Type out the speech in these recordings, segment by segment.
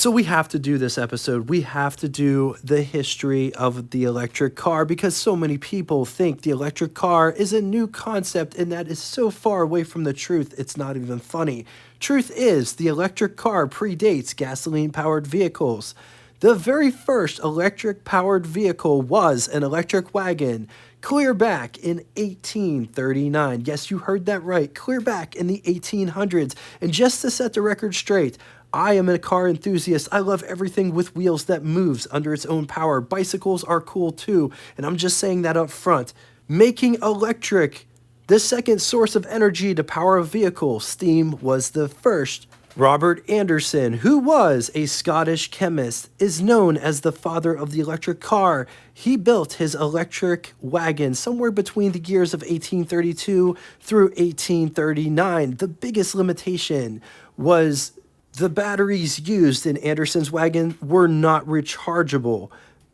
So we have to do this episode. We have to do the history of the electric car because so many people think the electric car is a new concept, and that is so far away from the truth, it's not even funny. Truth is, the electric car predates gasoline-powered vehicles. The very first electric-powered vehicle was an electric wagon, clear back in 1839. Yes, you heard that right, clear back in the 1800s. And just to set the record straight, I am a car enthusiast. I love everything with wheels that moves under its own power. Bicycles are cool too, and I'm just saying that up front. Making electric the second source of energy to power a vehicle, steam was the first. Robert Anderson, who was a Scottish chemist, is known as the father of the electric car. He built his electric wagon somewhere between the years of 1832 through 1839. The biggest limitation was the batteries used in Anderson's wagon were not rechargeable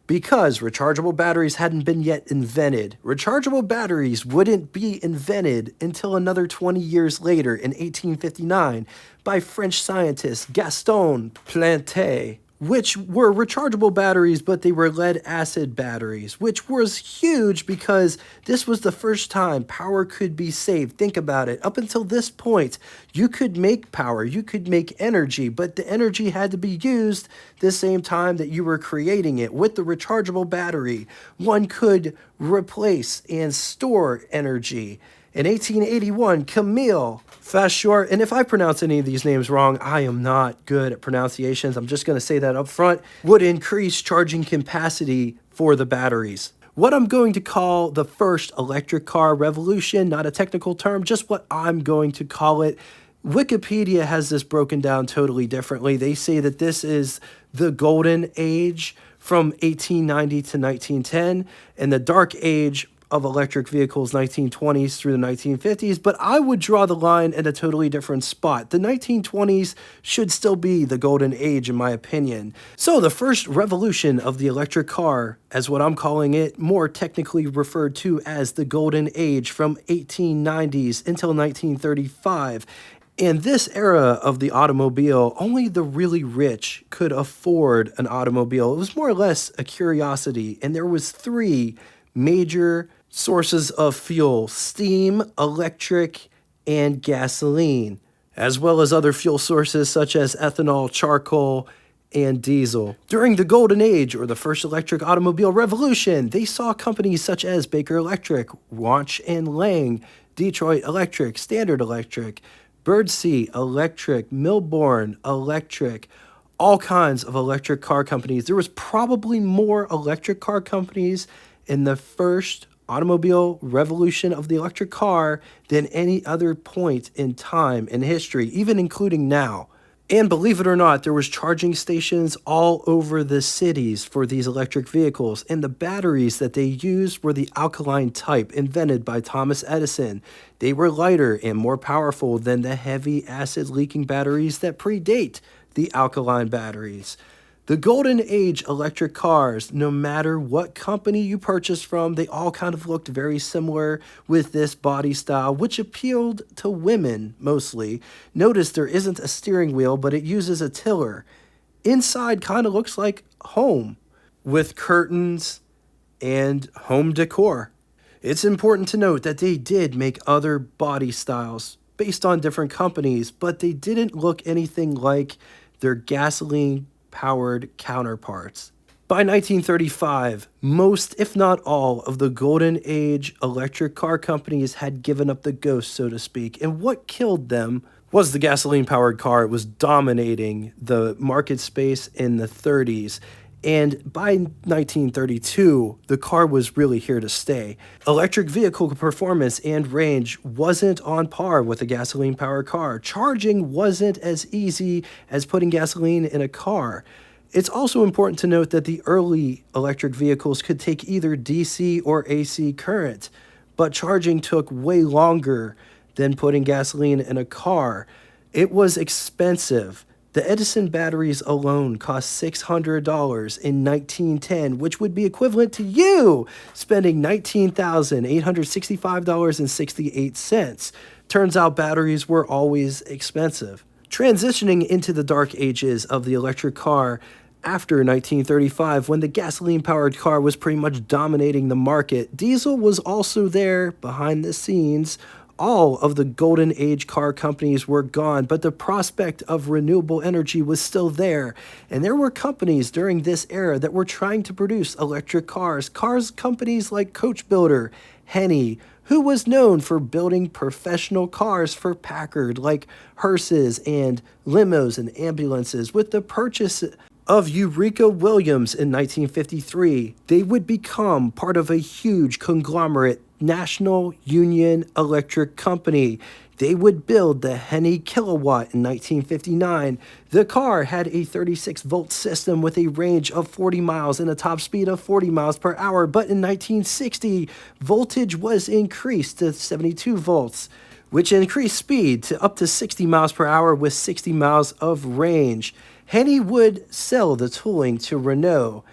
because rechargeable batteries hadn't been yet invented. Rechargeable batteries wouldn't be invented until another 20 years later in 1859 by French scientist Gaston Planté, which were rechargeable batteries, but they were lead acid batteries, which was huge because this was the first time power could be saved. Think about it. Up until this point, you could make power, you could make energy, but the energy had to be used the same time that you were creating it. With the rechargeable battery, one could replace and store energy. In 1881, Camille Faucher, and if I pronounce any of these names wrong, I am not good at pronunciations, I'm just going to say that up front, would increase charging capacity for the batteries. What I'm going to call the first electric car revolution, not a technical term, just what I'm going to call it. Wikipedia has this broken down totally differently. They say that this is the golden age from 1890 to 1910, and the dark age of electric vehicles, 1920s through the 1950s, but I would draw the line at a totally different spot. The 1920s should still be the golden age, in my opinion. So the first revolution of the electric car, as what I'm calling it, more technically referred to as the golden age from 1890s until 1935. In this era of the automobile, only the really rich could afford an automobile. It was more or less a curiosity, and there was three major sources of fuel: steam, electric, and gasoline, as well as other fuel sources such as ethanol, charcoal, and diesel. During the Golden Age, or the first electric automobile revolution, they saw companies such as Baker Electric, Wunsch and Lang, Detroit Electric, Standard Electric, Birdsea Electric, Milborn Electric, all kinds of electric car companies. There was probably more electric car companies in the first automobile revolution of the electric car than any other point in time in history, even including now. And believe it or not, there was charging stations all over the cities for these electric vehicles, and the batteries that they used were the alkaline type invented by Thomas Edison. They were lighter and more powerful than the heavy acid leaking batteries that predate the alkaline batteries. The Golden Age electric cars, no matter what company you purchased from, they all kind of looked very similar with this body style, which appealed to women mostly. Notice there isn't a steering wheel, but it uses a tiller. Inside kind of looks like home, with curtains and home decor. It's important to note that they did make other body styles based on different companies, but they didn't look anything like their gasoline-powered counterparts. By 1935, most, if not all, of the Golden Age electric car companies had given up the ghost, so to speak, and what killed them was the gasoline-powered car. It was dominating the market space in the 30s. And by 1932, the car was really here to stay. Electric vehicle performance and range wasn't on par with a gasoline-powered car. Charging wasn't as easy as putting gasoline in a car. It's also important to note that the early electric vehicles could take either DC or AC current, but charging took way longer than putting gasoline in a car. It was expensive. The Edison batteries alone cost $600 in 1910, which would be equivalent to you spending $19,865.68. Turns out batteries were always expensive. Transitioning into the dark ages of the electric car after 1935, when the gasoline-powered car was pretty much dominating the market, diesel was also there behind the scenes. All of the golden age car companies were gone, but the prospect of renewable energy was still there. And there were companies during this era that were trying to produce electric cars. Companies like Coach Builder, Henny, who was known for building professional cars for Packard, like hearses and limos and ambulances. With the purchase of Eureka Williams in 1953, they would become part of a huge conglomerate, National Union Electric Company. They would build the Henny Kilowatt in 1959. The car had a 36-volt system with a range of 40 miles and a top speed of 40 miles per hour, but in 1960, voltage was increased to 72 volts, which increased speed to up to 60 miles per hour with 60 miles of range. Henny would sell the tooling to Renault.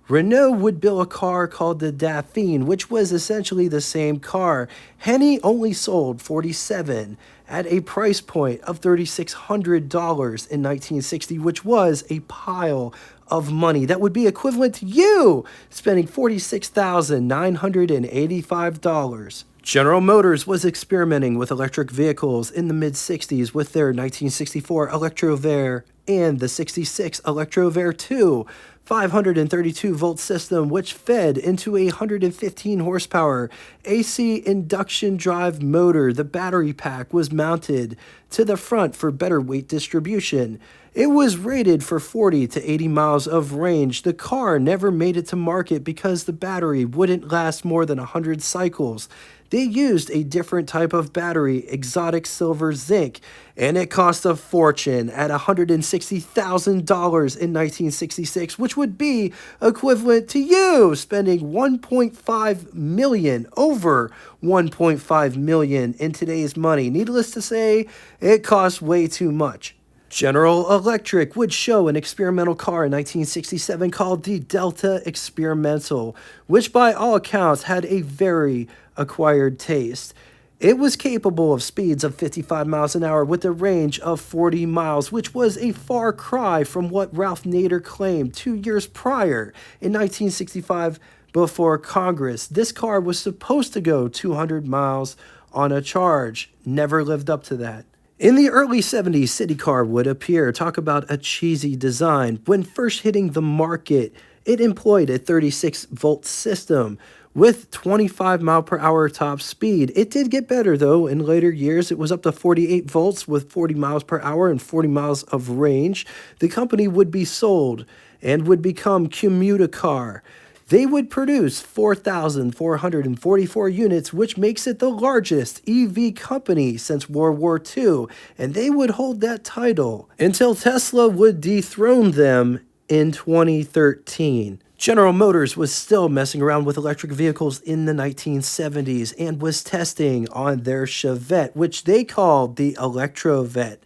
Renault would build a car called the Dauphine, which was essentially the same car. Henny only sold 47 at a price point of $3,600 in 1960, which was a pile of money. That would be equivalent to you spending $46,985. General Motors was experimenting with electric vehicles in the mid-60s with their 1964 Electrovare and the 66 Electrovare 2. 532-volt system, which fed into a 115 horsepower AC induction drive motor. The battery pack was mounted to the front for better weight distribution. It was rated for 40 to 80 miles of range. The car never made it to market because the battery wouldn't last more than 100 cycles. They used a different type of battery, exotic silver zinc, and it cost a fortune at $160,000 in 1966, which would be equivalent to you spending $1.5 million, over $1.5 million in today's money. Needless to say, it cost way too much. General Electric would show an experimental car in 1967 called the Delta Experimental, which by all accounts had a very acquired taste. It was capable of speeds of 55 miles an hour with a range of 40 miles, which was a far cry from what Ralph Nader claimed 2 years prior in 1965 before Congress. This car was supposed to go 200 miles on a charge, never lived up to that. In the early 70s, City Car would appear. Talk about a cheesy design. When first hitting the market, it employed a 36-volt system with 25 mile per hour top speed. It did get better though. In later years, it was up to 48 volts with 40 miles per hour and 40 miles of range. The company would be sold and would become Communicar. They would produce 4,444 units, which makes it the largest EV company since World War II, and they would hold that title until Tesla would dethrone them in 2013. General Motors was still messing around with electric vehicles in the 1970s and was testing on their Chevette, which they called the Electrovet.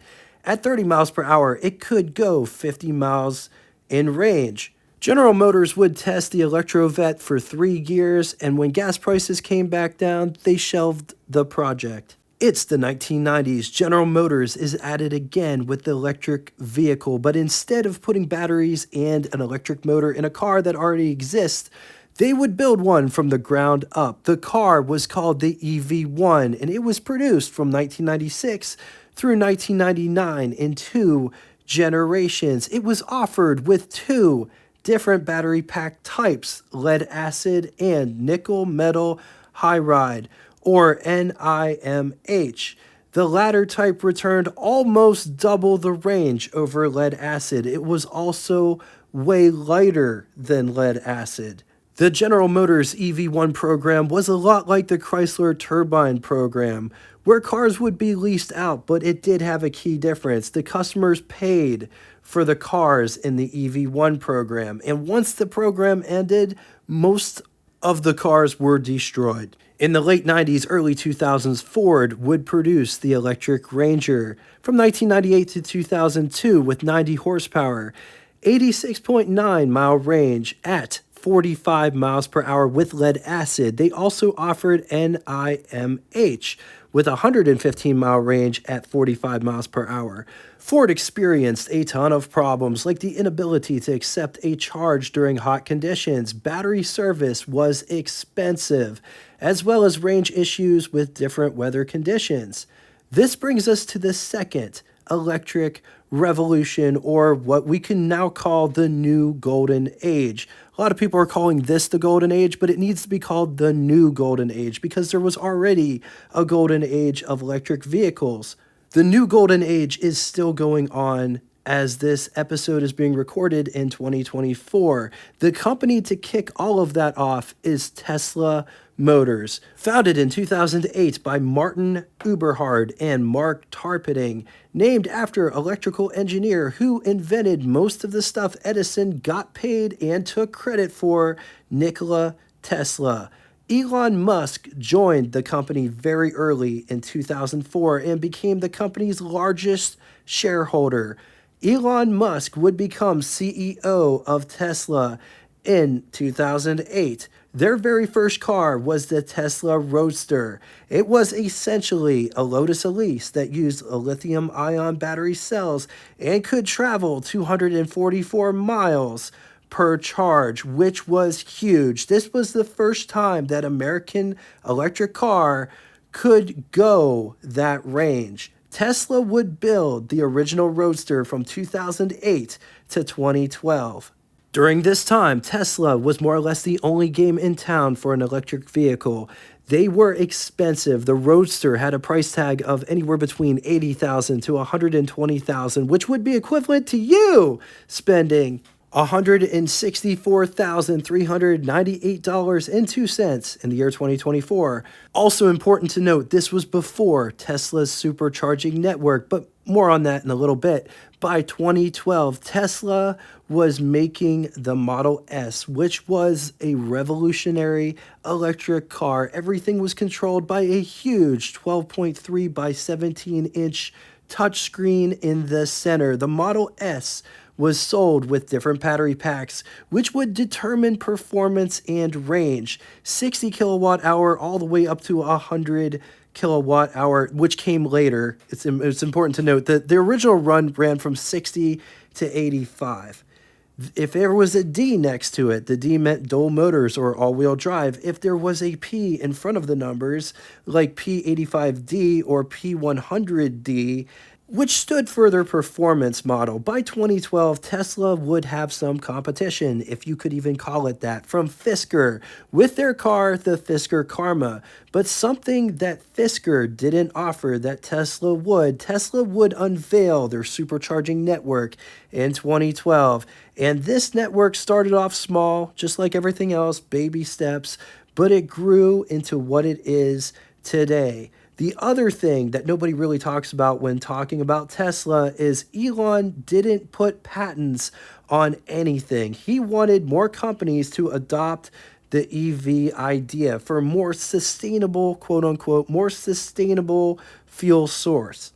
At 30 miles per hour, it could go 50 miles in range. General Motors would test the Electrovet for 3 years, and when gas prices came back down, they shelved the project. It's the 1990s. General Motors is at it again with the electric vehicle, but instead of putting batteries and an electric motor in a car that already exists, they would build one from the ground up. The car was called the EV1, and it was produced from 1996 through 1999 in 2 generations. It was offered with 2 different battery pack types, lead acid and nickel metal hydride, or NIMH. The latter type returned almost double the range over lead acid. It was also way lighter than lead acid. The General Motors EV1 program was a lot like the Chrysler Turbine program, where cars would be leased out, but it did have a key difference. The customers paid for the cars in the EV1 program, and once the program ended, most of the cars were destroyed. In the late 90s, early 2000s, Ford would produce the Electric Ranger from 1998 to 2002 with 90 horsepower, 86.9 mile range at 45 miles per hour with lead acid. They also offered NIMH with a 115-mile range at 45 miles per hour. Ford experienced a ton of problems, like the inability to accept a charge during hot conditions. Battery service was expensive, as well as range issues with different weather conditions. This brings us to the second electric revolution, or what we can now call the new golden age. A lot of people are calling this the golden age, but it needs to be called the new golden age because there was already a golden age of electric vehicles. The new golden age is still going on as this episode is being recorded in 2024. The company to kick all of that off is Tesla Motors, founded in 2008 by Martin Eberhard and Mark Tarpenning, named after electrical engineer who invented most of the stuff Edison got paid and took credit for, Nikola Tesla. Elon Musk joined the company very early in 2004 and became the company's largest shareholder. Elon Musk would become CEO of Tesla in 2008. Their very first car was the Tesla Roadster. It was essentially a Lotus Elise that used a lithium-ion battery cells and could travel 244 miles per charge, which was huge. This was the first time that American electric car could go that range. Tesla would build the original Roadster from 2008 to 2012. During this time, Tesla was more or less the only game in town for an electric vehicle. They were expensive. The Roadster had a price tag of anywhere between $80,000 to $120,000, which would be equivalent to you spending $164,398.02 in the year 2024. Also important to note, this was before Tesla's supercharging network, but more on that in a little bit. By 2012, Tesla was making the Model S, which was a revolutionary electric car. Everything was controlled by a huge 12.3 by 17-inch touchscreen in the center. The Model S was sold with different battery packs, which would determine performance and range. 60 kilowatt hour all the way up to 100 kilowatt hour, which came later. It's important to note that the original run ran from 60 to 85. If there was a D next to it, the D meant dual motors or all-wheel drive. If there was a P in front of the numbers, like P85D or P100D, which stood for their performance model. By 2012, Tesla would have some competition, if you could even call it that, from Fisker, with their car, the Fisker Karma. But something that Fisker didn't offer that Tesla would unveil their supercharging network in 2012. And this network started off small, just like everything else, baby steps, but it grew into what it is today. The other thing that nobody really talks about when talking about Tesla is Elon didn't put patents on anything. He wanted more companies to adopt the EV idea for more sustainable, quote unquote, more sustainable fuel source.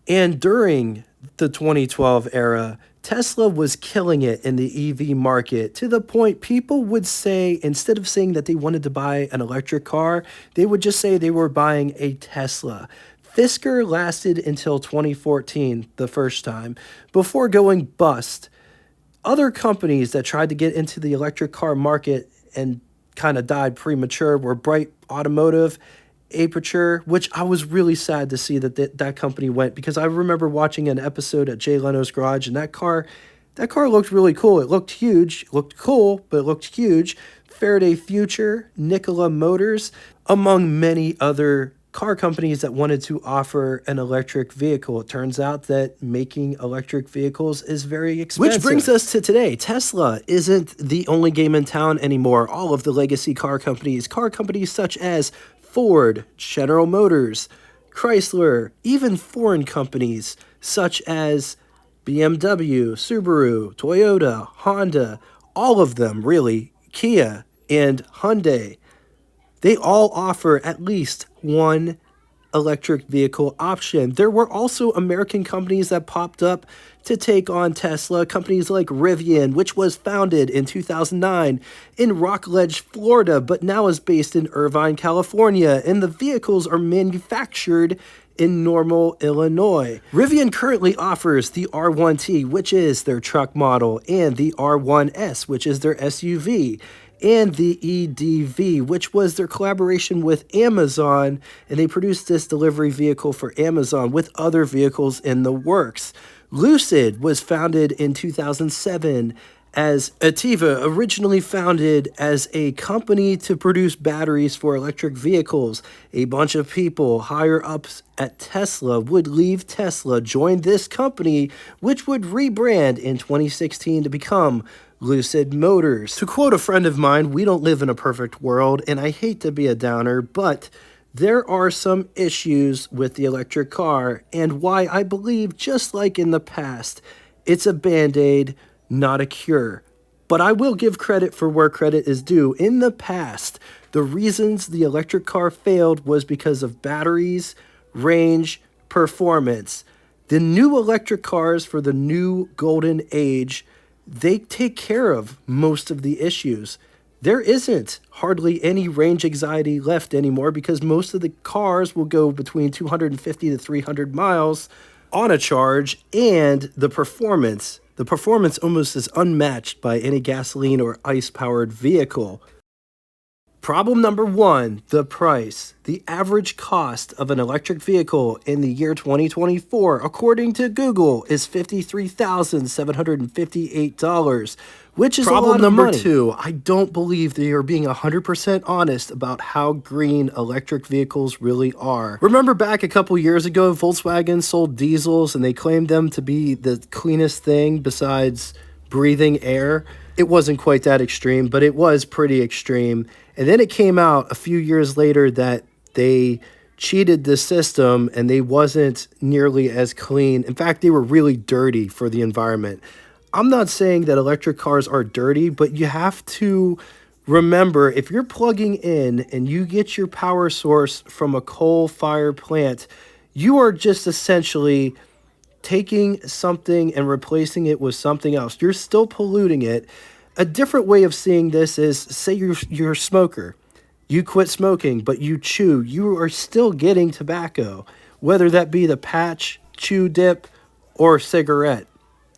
And during the 2012 era, Tesla was killing it in the EV market to the point people would say, instead of saying that they wanted to buy an electric car, they would just say they were buying a Tesla. Fisker lasted until 2014, the first time, before going bust. Other companies that tried to get into the electric car market and kind of died premature were Bright Automotive, Aperture, which I was really sad to see that company went, because I remember watching an episode at Jay Leno's Garage, and that car looked really cool. It looked huge, looked cool, but it looked huge. Faraday Future, Nikola Motors, among many other car companies that wanted to offer an electric vehicle. It turns out that making electric vehicles is very expensive. Which brings us to today. Tesla isn't the only game in town anymore. All of the legacy car companies such as Ford, General Motors, Chrysler, even foreign companies such as BMW, Subaru, Toyota, Honda, all of them really, Kia and Hyundai, they all offer at least one electric vehicle option. There were also American companies that popped up to take on Tesla, companies like Rivian, which was founded in 2009 in Rockledge, Florida, but now is based in Irvine, California, and the vehicles are manufactured in Normal, Illinois. Rivian currently offers the R1T, which is their truck model, and the R1S, which is their SUV, and the EDV, which was their collaboration with Amazon, and they produced this delivery vehicle for Amazon with other vehicles in the works. Lucid was founded in 2007 as Ativa, originally founded as a company to produce batteries for electric vehicles. A bunch of people higher ups at Tesla would leave Tesla, join this company, which would rebrand in 2016 to become Lucid Motors. To quote a friend of mine, we don't live in a perfect world, and I hate to be a downer, but there are some issues with the electric car, and why I believe, just like in the past, it's a band-aid, not a cure. But I will give credit for where credit is due. In the past, the reasons the electric car failed was because of batteries, range, performance. The new electric cars for the new golden age, they take care of most of the issues. There isn't hardly any range anxiety left anymore because most of the cars will go between 250 to 300 miles on a charge, and the performance almost is unmatched by any gasoline or ICE-powered vehicle. Problem number one, the price. The average cost of an electric vehicle in the year 2024, according to Google, is $53,758, which is Problem a lot number of money. Two, I don't believe they are being 100% honest about how green electric vehicles really are. Remember back a couple years ago, Volkswagen sold diesels and they claimed them to be the cleanest thing besides breathing air? It wasn't quite that extreme, but it was pretty extreme. And then it came out a few years later that they cheated the system and they wasn't nearly as clean. In fact, they were really dirty for the environment. I'm not saying that electric cars are dirty, but you have to remember, if you're plugging in and you get your power source from a coal-fired plant, you are just essentially taking something and replacing it with something else. You're still polluting it. A different way of seeing this is, say you're a smoker. You quit smoking, but you chew. You are still getting tobacco, whether that be the patch, chew dip, or cigarette.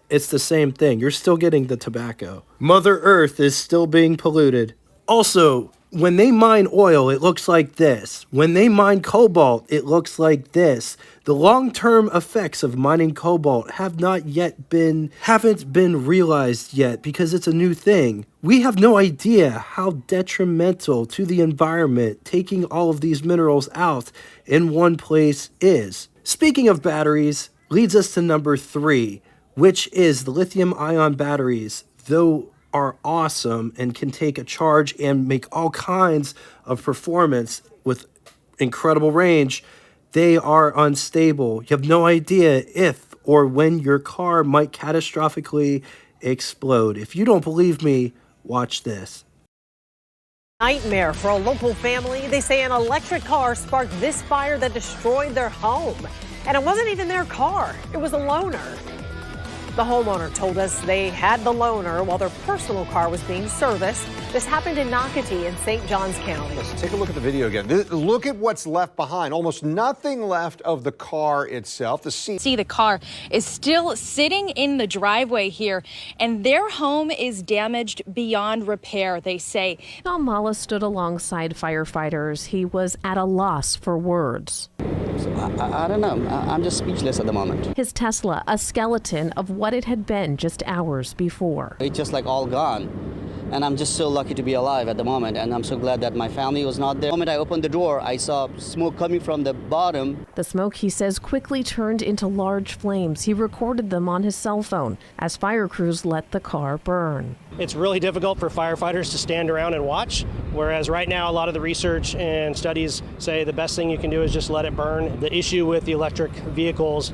It's the same thing. You're still getting the tobacco. Mother Earth is still being polluted. Also, when they mine oil, it looks like this. When they mine cobalt, it looks like this. The long-term effects of mining cobalt haven't been realized yet because it's a new thing. We have no idea how detrimental to the environment taking all of these minerals out in one place is. Speaking of batteries, leads us to number 3, which is the lithium-ion batteries. Though are awesome and can take a charge and make all kinds of performance with incredible range, they are unstable. You have no idea if or when your car might catastrophically explode. If you don't believe me, watch this. Nightmare for a local family. They say an electric car sparked this fire that destroyed their home. And it wasn't even their car, it was a loaner. The homeowner told us they had the loaner while their personal car was being serviced. This happened in Nocatee in St. Johns County. Let's take a look at the video again. Look at what's left behind. Almost nothing left of the car itself. See, the car is still sitting in the driveway here, and their home is damaged beyond repair, they say. Tom Mollis stood alongside firefighters. He was at a loss for words. I don't know. I'm just speechless at the moment. His Tesla, a skeleton of what it had been just hours before. It's just like all gone. And I'm just so lucky to be alive at the moment, and I'm so glad that my family was not there. The moment I opened the door, I saw smoke coming from the bottom. The smoke, he says, quickly turned into large flames. He recorded them on his cell phone as fire crews let the car burn. It's really difficult for firefighters to stand around and watch, whereas right now a lot of the research and studies say the best thing you can do is just let it burn. The issue with the electric vehicles